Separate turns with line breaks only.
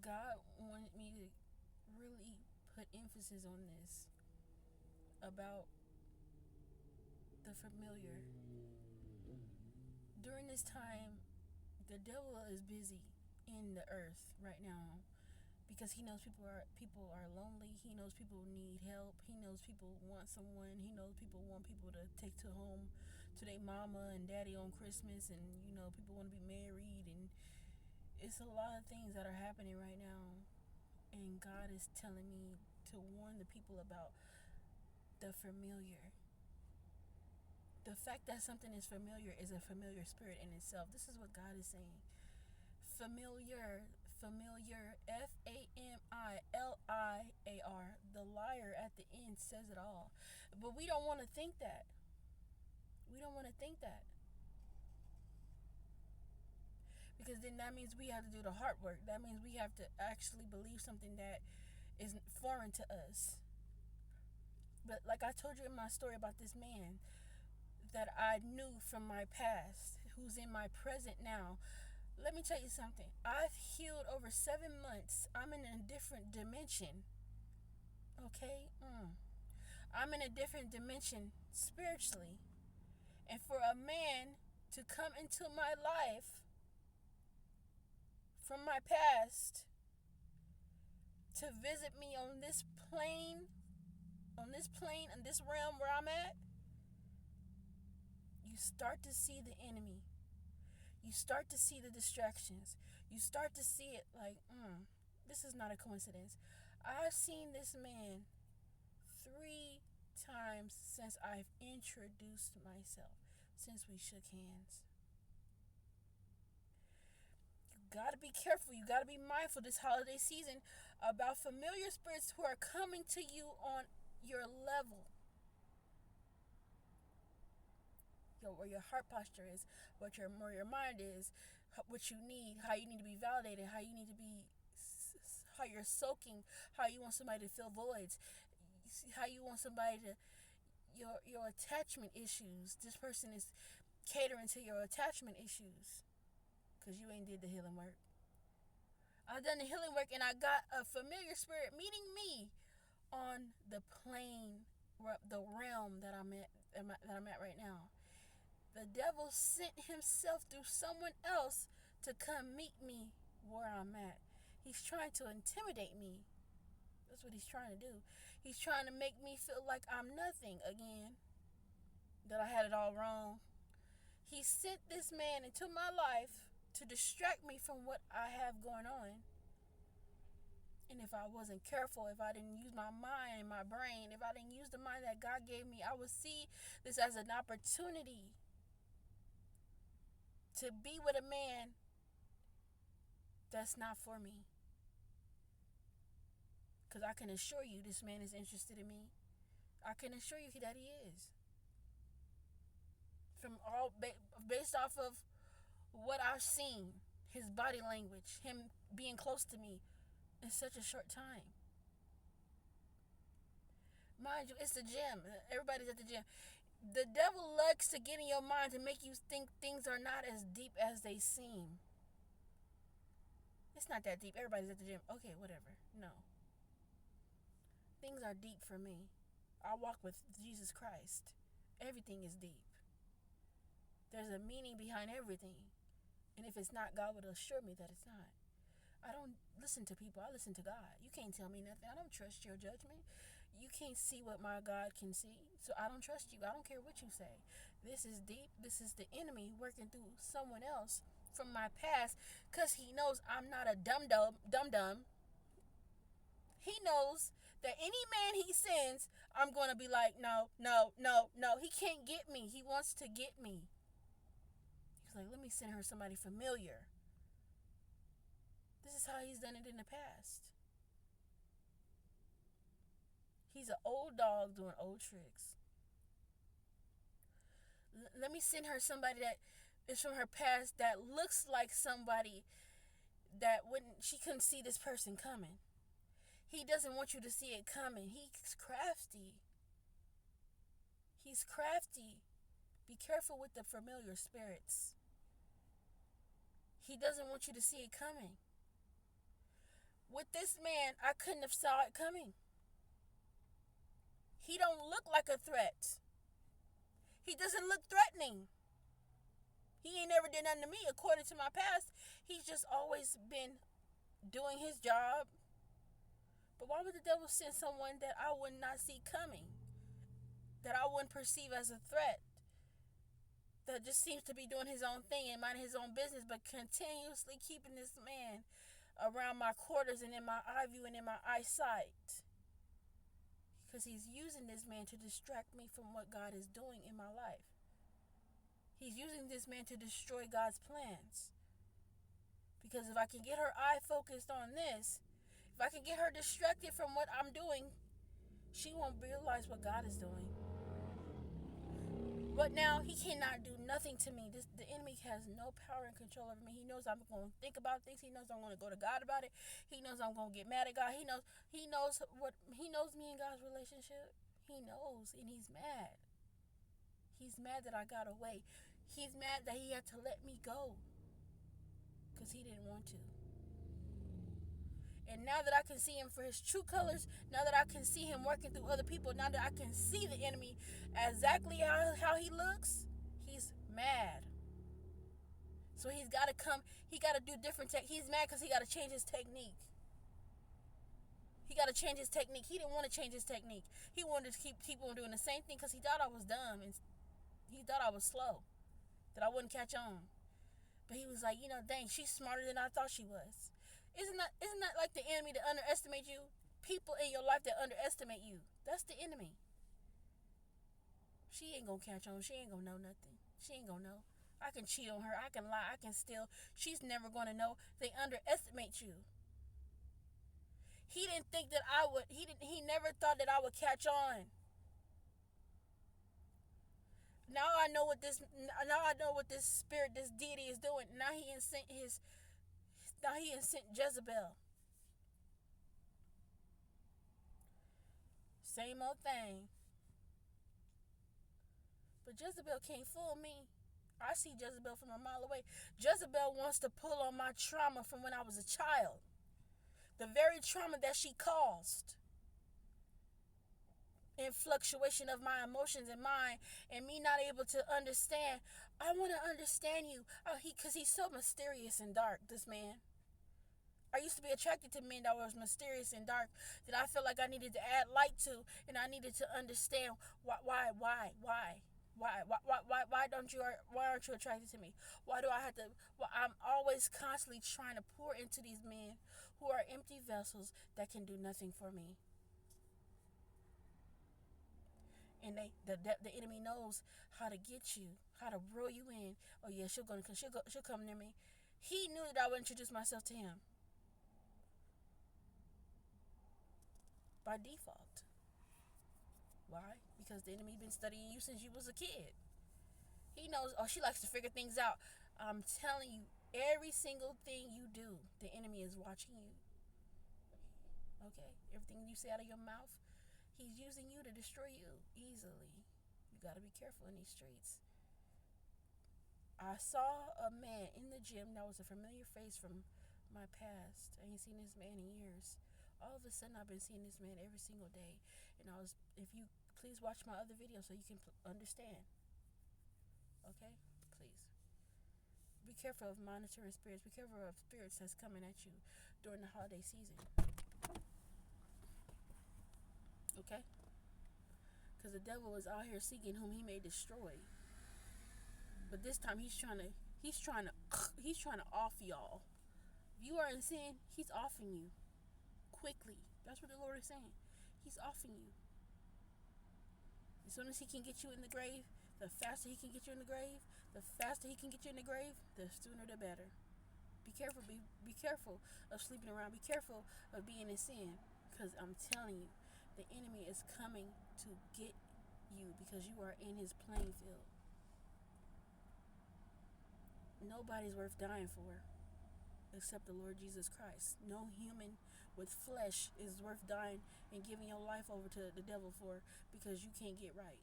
God wanted me to really put emphasis on this about the familiar. During this time, the devil is busy in the earth right now because he knows people are lonely. He knows people need help. He knows people want someone. He knows people want people to take to home to their mama and daddy on Christmas, and people want to be married, and it's a lot of things that are happening right now. And God is telling me to warn the people about the familiar. The fact that something is familiar is a familiar spirit in itself. This is what God is saying. Familiar, Familiar. The liar at the end says it all. But we don't want to think that. We don't want to think that. Because then that means we have to do the hard work. That means we have to actually believe something that is foreign to us. But like I told you in my story about this man that I knew from my past, who's in my present now, let me tell you something. I've healed over 7 months. I'm in a different dimension. Okay? I'm in a different dimension spiritually. And for a man to come into my life from my past to visit me on this plane, in this realm where I'm at, you start to see the enemy. You start to see the distractions. You start to see it like, this is not a coincidence. I've seen this man 3 times since I've introduced myself, since we shook hands. You gotta be careful. You gotta be mindful this holiday season about familiar spirits who are coming to you on your level. Where your heart posture is, where your mind is, what you need, how you need to be validated, how you need to be, how you're soaking, how you want somebody to fill voids, how you want somebody to, your attachment issues. This person is catering to your attachment issues because you ain't did the healing work. I've done the healing work and I got a familiar spirit meeting me on the plane, the realm that I'm at right now. The devil sent himself through someone else to come meet me where I'm at. He's trying to intimidate me. That's what he's trying to do. He's trying to make me feel like I'm nothing again. That I had it all wrong. He sent this man into my life to distract me from what I have going on. And if I wasn't careful, if I didn't use my mind and my brain, if I didn't use the mind that God gave me, I would see this as an opportunity to be with a man that's not for me. Because I can assure you this man is interested in me. I can assure you that he is. From all based off of what I've seen, his body language, him being close to me in such a short time. Mind you, it's the gym. Everybody's at the gym. The devil likes to get in your mind to make you think things are not as deep as they seem. It's not that deep. Everybody's at the gym. Okay, whatever. No. Things are deep for me. I walk with Jesus Christ. Everything is deep. There's a meaning behind everything. And if it's not, God would assure me that it's not. I don't listen to people. I listen to God. You can't tell me nothing. I don't trust your judgment. You can't see what my God can see. So I don't trust you. I don't care what you say. This is deep. This is the enemy working through someone else from my past because he knows I'm not a dum-dum. He knows that any man he sends, I'm going to be like, no. He can't get me. He wants to get me. He's like, let me send her somebody familiar. This is how he's done it in the past. He's an old dog doing old tricks. Let me send her somebody that is from her past that looks like somebody that she couldn't see this person coming. He doesn't want you to see it coming. He's crafty. He's crafty. Be careful with the familiar spirits. He doesn't want you to see it coming. With this man, I couldn't have saw it coming. He don't look like a threat. He doesn't look threatening. He ain't never did nothing to me according to my past. He's just always been doing his job. But why would the devil send someone that I would not see coming? That I wouldn't perceive as a threat? That just seems to be doing his own thing and minding his own business, but continuously keeping this man around my quarters and in my eye view and in my eyesight. Because he's using this man to distract me from what God is doing in my life. He's using this man to destroy God's plans. Because if I can get her eye focused on this, if I can get her distracted from what I'm doing, she won't realize what God is doing. But now he cannot do nothing to me. The enemy has no power and control over me. He knows I'm going to think about things. He knows I'm going to go to God about it. He knows I'm going to get mad at God. He knows me and God's relationship. He knows, and he's mad. He's mad that I got away. He's mad that he had to let me go because he didn't want to. And now that I can see him for his true colors, now that I can see him working through other people, now that I can see the enemy exactly how he looks, he's mad. So he's got to come, he got to do different he's mad because he got to change his technique. He got to change his technique. He didn't want to change his technique. He wanted to keep on doing the same thing because he thought I was dumb and he thought I was slow, that I wouldn't catch on. But he was like, dang, she's smarter than I thought she was. Isn't that like the enemy that underestimate you? People in your life that underestimate you. That's the enemy. She ain't gonna catch on. She ain't gonna know nothing. She ain't gonna know. I can cheat on her. I can lie. I can steal. She's never gonna know. They underestimate you. He didn't think that I would. He never thought that I would catch on. Now I know what this. Now I know what this spirit, this deity is doing. Now he sent Jezebel. Same old thing. But Jezebel can't fool me. I see Jezebel from a mile away. Jezebel wants to pull on my trauma from when I was a child. The very trauma that she caused. In fluctuation of my emotions and mind, and me not able to understand. I want to understand you. Because he's so mysterious and dark, this man. I used to be attracted to men that was mysterious and dark, that I felt like I needed to add light to, and I needed to understand why aren't you attracted to me? Why do I have to? Well, I'm always constantly trying to pour into these men who are empty vessels that can do nothing for me. And the enemy knows how to get you, how to reel you in. Oh yeah, she'll come near me. He knew that I would introduce myself to him by default. Why? Because the enemy been studying you since you was a kid. He knows, she likes to figure things out. I'm telling you, every single thing you do, the enemy is watching you. Okay? Everything you say out of your mouth, he's using you to destroy you easily. You got to be careful in these streets. I saw a man in the gym that was a familiar face from my past. I ain't seen this man in years. All of a sudden, I've been seeing this man every single day. And if you please watch my other videos so you can understand. Okay? Please. Be careful of monitoring spirits. Be careful of spirits that's coming at you during the holiday season. Okay? Because the devil is out here seeking whom he may destroy. But this time he's trying to off y'all. If you are in sin, he's offing you quickly. That's what the Lord is saying. He's offing you. As soon as he can get you in the grave, the faster he can get you in the grave, the sooner the better. Be careful. Be careful of sleeping around. Be careful of being in sin. Because I'm telling you, the enemy is coming to get you because you are in his playing field. Nobody's worth dying for except the Lord Jesus Christ. No human with flesh is worth dying and giving your life over to the devil for because you can't get right.